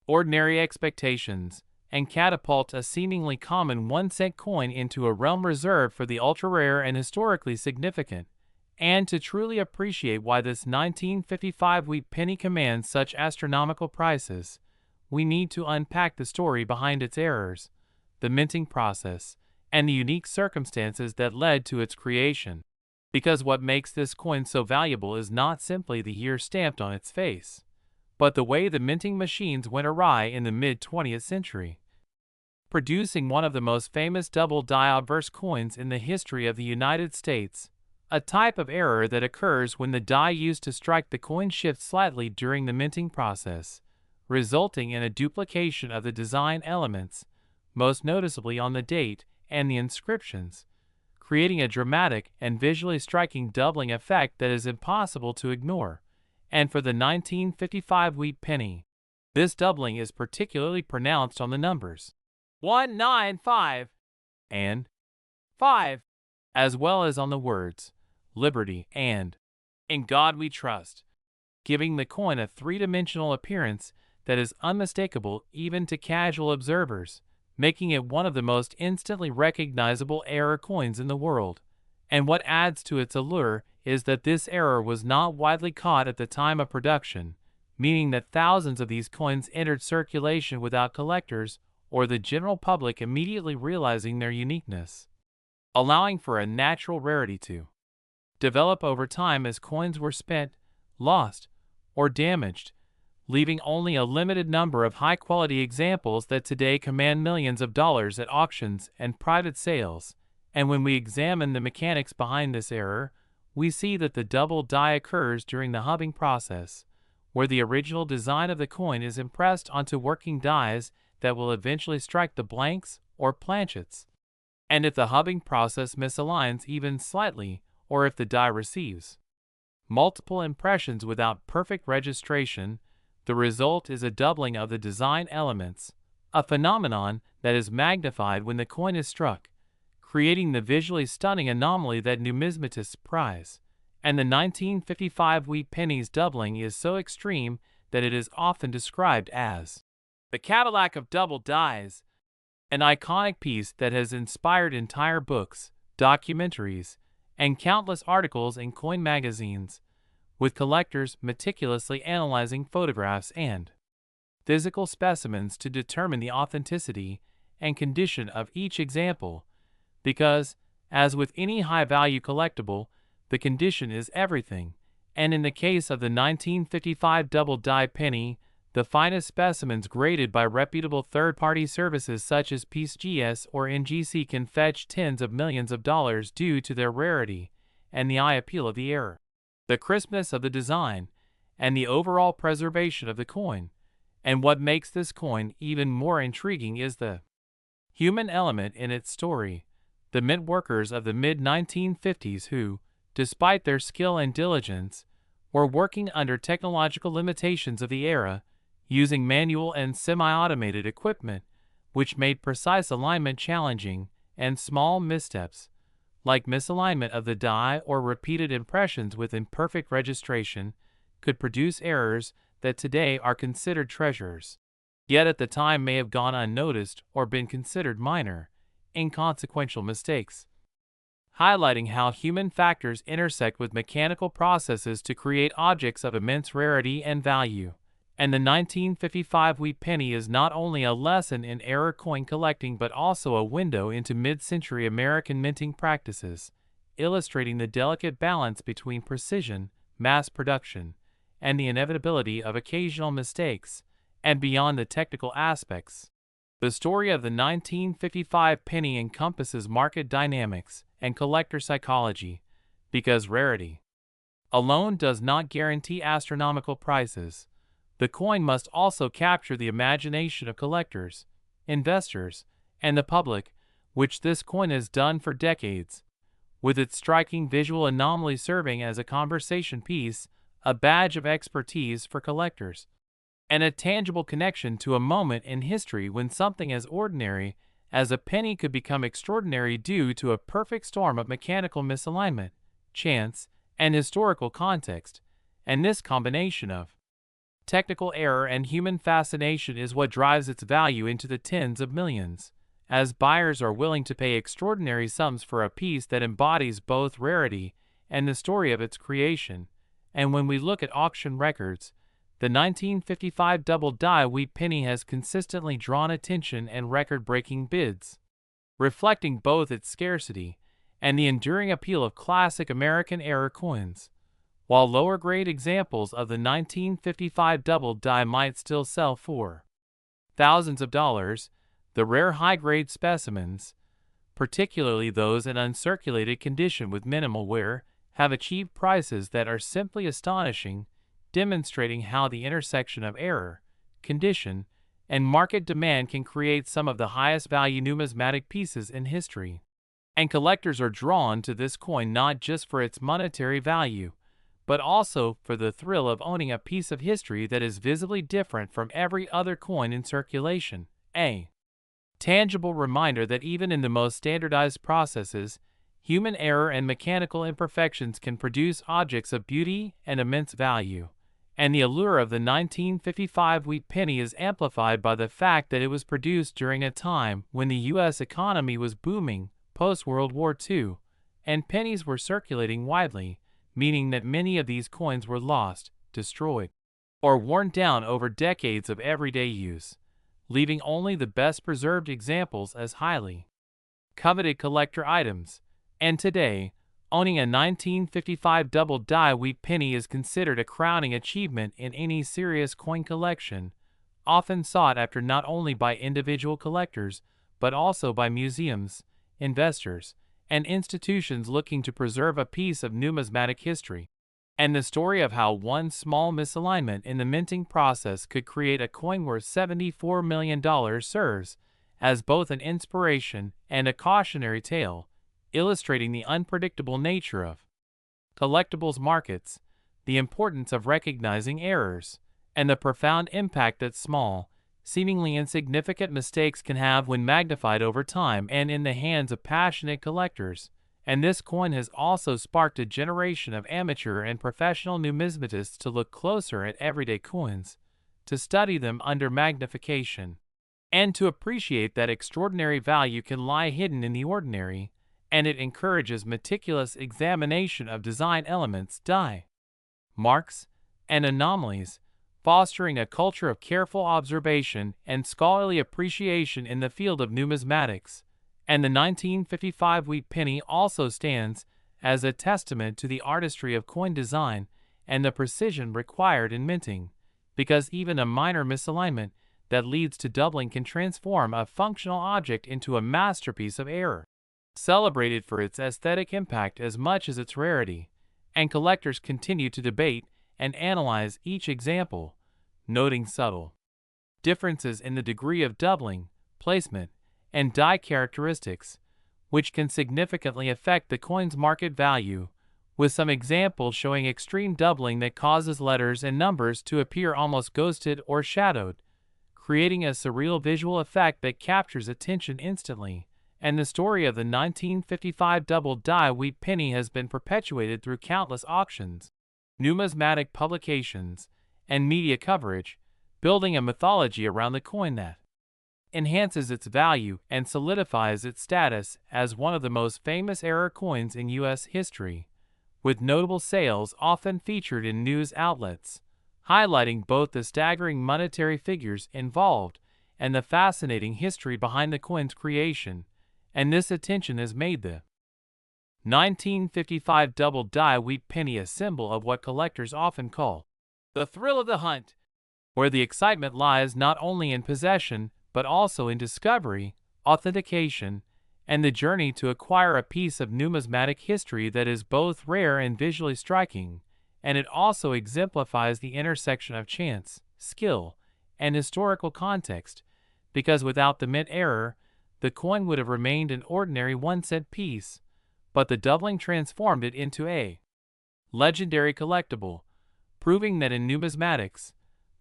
ordinary expectations, and catapult a seemingly common 1-cent coin into a realm reserved for the ultra-rare and historically significant. And to truly appreciate why this 1955 wheat penny commands such astronomical prices, we need to unpack the story behind its errors, the minting process, and the unique circumstances that led to its creation. Because what makes this coin so valuable is not simply the year stamped on its face, but the way the minting machines went awry in the mid-20th century, producing one of the most famous double-die obverse coins in the history of the United States, a type of error that occurs when the die used to strike the coin shifts slightly during the minting process, resulting in a duplication of the design elements, most noticeably on the date and the inscriptions, creating a dramatic and visually striking doubling effect that is impossible to ignore. And for the 1955 wheat penny, this doubling is particularly pronounced on the numbers 195 and 5, as well as on the words liberty and in God we trust, giving the coin a three-dimensional appearance that is unmistakable even to casual observers, making it one of the most instantly recognizable error coins in the world. And what adds to its allure is that this error was not widely caught at the time of production, meaning that thousands of these coins entered circulation without collectors or the general public immediately realizing their uniqueness, allowing for a natural rarity to develop over time as coins were spent, lost, or damaged, leaving only a limited number of high-quality examples that today command millions of dollars at auctions and private sales. And when we examine the mechanics behind this error, we see that the double die occurs during the hubbing process, where the original design of the coin is impressed onto working dies that will eventually strike the blanks or planchets. And if the hubbing process misaligns even slightly, or if the die receives multiple impressions without perfect registration, the result is a doubling of the design elements, a phenomenon that is magnified when the coin is struck, creating the visually stunning anomaly that numismatists prize. And the 1955 Wheat Pennies doubling is so extreme that it is often described as the Cadillac of double dies, an iconic piece that has inspired entire books, documentaries, and countless articles in coin magazines, with collectors meticulously analyzing photographs and physical specimens to determine the authenticity and condition of each example, because, as with any high-value collectible, the condition is everything, and in the case of the 1955 double-die penny, the finest specimens graded by reputable third-party services such as PeaceGS or NGC can fetch tens of millions of dollars due to their rarity and the eye appeal of the error, the crispness of the design, and the overall preservation of the coin. And what makes this coin even more intriguing is the human element in its story. The mint workers of the mid-1950s who, despite their skill and diligence, were working under technological limitations of the era, using manual and semi-automated equipment, which made precise alignment challenging, and small missteps, like misalignment of the die or repeated impressions with imperfect registration, could produce errors that today are considered treasures, yet at the time may have gone unnoticed or been considered minor, inconsequential mistakes, highlighting how human factors intersect with mechanical processes to create objects of immense rarity and value. And the 1955 Wheat Penny is not only a lesson in error coin collecting but also a window into mid-century American minting practices, illustrating the delicate balance between precision, mass production, and the inevitability of occasional mistakes. And beyond the technical aspects, the story of the 1955 penny encompasses market dynamics and collector psychology, because rarity alone does not guarantee astronomical prices. The coin must also capture the imagination of collectors, investors, and the public, which this coin has done for decades, with its striking visual anomaly serving as a conversation piece, a badge of expertise for collectors, and a tangible connection to a moment in history when something as ordinary as a penny could become extraordinary due to a perfect storm of mechanical misalignment, chance, and historical context. And this combination of technical error and human fascination is what drives its value into the tens of millions, as buyers are willing to pay extraordinary sums for a piece that embodies both rarity and the story of its creation. And when we look at auction records, the 1955 double-die Wheat Penny has consistently drawn attention and record-breaking bids, reflecting both its scarcity and the enduring appeal of classic American-era coins. While lower-grade examples of the 1955 double-die might still sell for thousands of dollars, the rare high-grade specimens, particularly those in uncirculated condition with minimal wear, have achieved prices that are simply astonishing, demonstrating how the intersection of error, condition, and market demand can create some of the highest-value numismatic pieces in history. And collectors are drawn to this coin not just for its monetary value, but also for the thrill of owning a piece of history that is visibly different from every other coin in circulation, a tangible reminder that even in the most standardized processes, human error and mechanical imperfections can produce objects of beauty and immense value. And the allure of the 1955 Wheat Penny is amplified by the fact that it was produced during a time when the U.S. economy was booming post-World War II, and pennies were circulating widely, meaning that many of these coins were lost, destroyed, or worn down over decades of everyday use, leaving only the best preserved examples as highly coveted collector items. And today, owning a 1955 double-die Wheat Penny is considered a crowning achievement in any serious coin collection, often sought after not only by individual collectors, but also by museums, investors, and institutions looking to preserve a piece of numismatic history. and the story of how one small misalignment in the minting process could create a coin worth $74 million serves as both an inspiration and a cautionary tale, illustrating the unpredictable nature of collectibles markets, the importance of recognizing errors, and the profound impact that small, seemingly insignificant mistakes can have when magnified over time and in the hands of passionate collectors. And this coin has also sparked a generation of amateur and professional numismatists to look closer at everyday coins, to study them under magnification, and to appreciate that extraordinary value can lie hidden in the ordinary. And it encourages meticulous examination of design elements, die, marks, and anomalies, fostering a culture of careful observation and scholarly appreciation in the field of numismatics. And the 1955 Wheat Penny also stands as a testament to the artistry of coin design and the precision required in minting, because even a minor misalignment that leads to doubling can transform a functional object into a masterpiece of error. Celebrated for its aesthetic impact as much as its rarity, and collectors continue to debate and analyze each example, noting subtle differences in the degree of doubling, placement, and die characteristics, which can significantly affect the coin's market value, with some examples showing extreme doubling that causes letters and numbers to appear almost ghosted or shadowed, creating a surreal visual effect that captures attention instantly. And the story of the 1955 double die Wheat Penny has been perpetuated through countless auctions, numismatic publications, and media coverage, building a mythology around the coin that enhances its value and solidifies its status as one of the most famous error coins in U.S. history, with notable sales often featured in news outlets, highlighting both the staggering monetary figures involved and the fascinating history behind the coin's creation. And this attention has made the 1955 double die Wheat Penny a symbol of what collectors often call the thrill of the hunt, where the excitement lies not only in possession but also in discovery, authentication, and the journey to acquire a piece of numismatic history that is both rare and visually striking. And it also exemplifies the intersection of chance, skill, and historical context, because without the mint error, the coin would have remained an ordinary 1-cent piece, but the doubling transformed it into a legendary collectible, proving that in numismatics,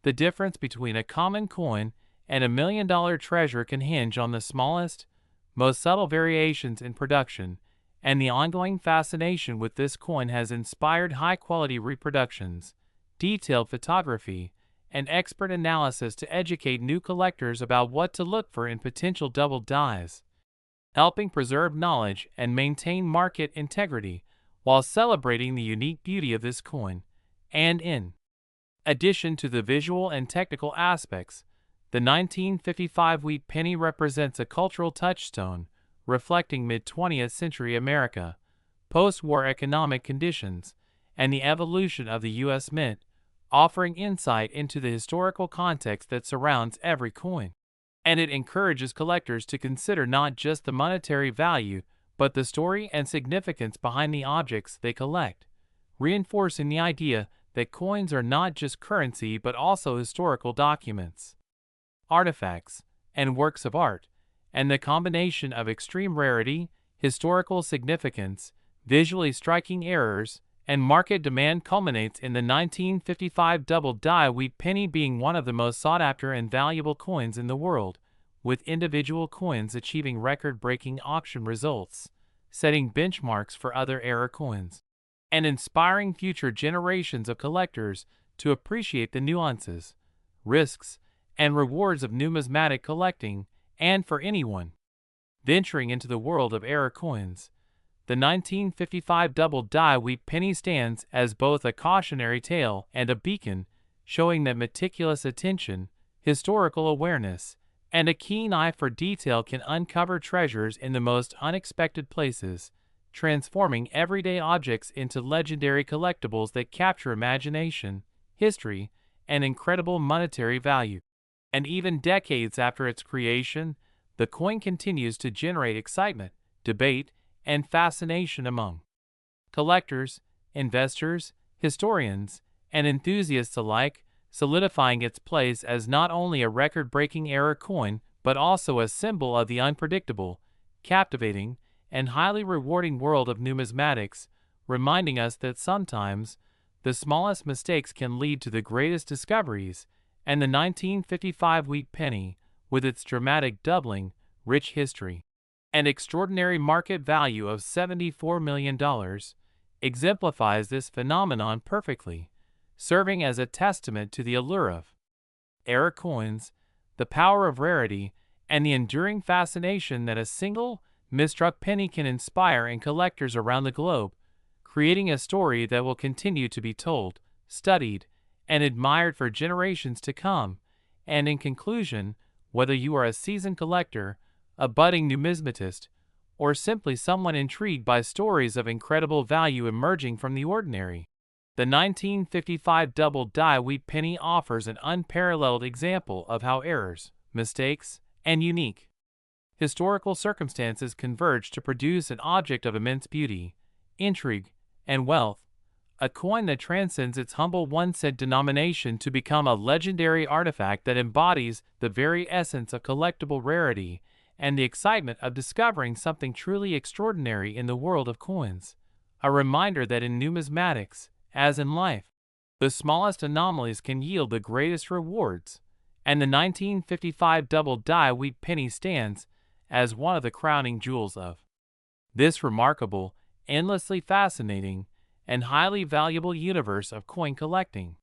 the difference between a common coin and $1 million treasure can hinge on the smallest, most subtle variations in production, and the ongoing fascination with this coin has inspired high-quality reproductions, detailed photography, and expert analysis to educate new collectors about what to look for in potential double dies, helping preserve knowledge and maintain market integrity while celebrating the unique beauty of this coin. And in addition to the visual and technical aspects, the 1955 Wheat Penny represents a cultural touchstone reflecting mid-20th century America, post-war economic conditions, and the evolution of the U.S. Mint, offering insight into the historical context that surrounds every coin. And it encourages collectors to consider not just the monetary value, but the story and significance behind the objects they collect, reinforcing the idea that coins are not just currency but also historical documents, artifacts, and works of art. And the combination of extreme rarity, historical significance, visually striking errors, and market demand culminates in the 1955 double die Wheat Penny being one of the most sought-after and valuable coins in the world, with individual coins achieving record-breaking auction results, setting benchmarks for other era coins, and inspiring future generations of collectors to appreciate the nuances, risks, and rewards of numismatic collecting. And for anyone venturing into the world of era coins, the 1955 double die Wheat Penny stands as both a cautionary tale and a beacon, showing that meticulous attention, historical awareness, and a keen eye for detail can uncover treasures in the most unexpected places, transforming everyday objects into legendary collectibles that capture imagination, history, and incredible monetary value. And even decades after its creation, the coin continues to generate excitement, debate, and fascination among collectors, investors, historians, and enthusiasts alike, solidifying its place as not only a record-breaking era coin but also a symbol of the unpredictable, captivating, and highly rewarding world of numismatics, reminding us that sometimes the smallest mistakes can lead to the greatest discoveries. And the 1955 wheat penny, with its dramatic doubling, rich history, and extraordinary market value of $74 million, exemplifies this phenomenon perfectly, serving as a testament to the allure of era coins, the power of rarity, and the enduring fascination that a single, misstruck penny can inspire in collectors around the globe, creating a story that will continue to be told, studied, and admired for generations to come. And in conclusion, whether you are a seasoned collector, a budding numismatist, or simply someone intrigued by stories of incredible value emerging from the ordinary, the 1955 double die wheat penny offers an unparalleled example of how errors, mistakes, and unique historical circumstances converge to produce an object of immense beauty, intrigue, and wealth, a coin that transcends its humble one-cent denomination to become a legendary artifact that embodies the very essence of collectible rarity and the excitement of discovering something truly extraordinary in the world of coins. A reminder that in numismatics, as in life, the smallest anomalies can yield the greatest rewards, and the 1955 double die wheat penny stands as one of the crowning jewels of this remarkable, endlessly fascinating, and highly valuable universe of coin collecting.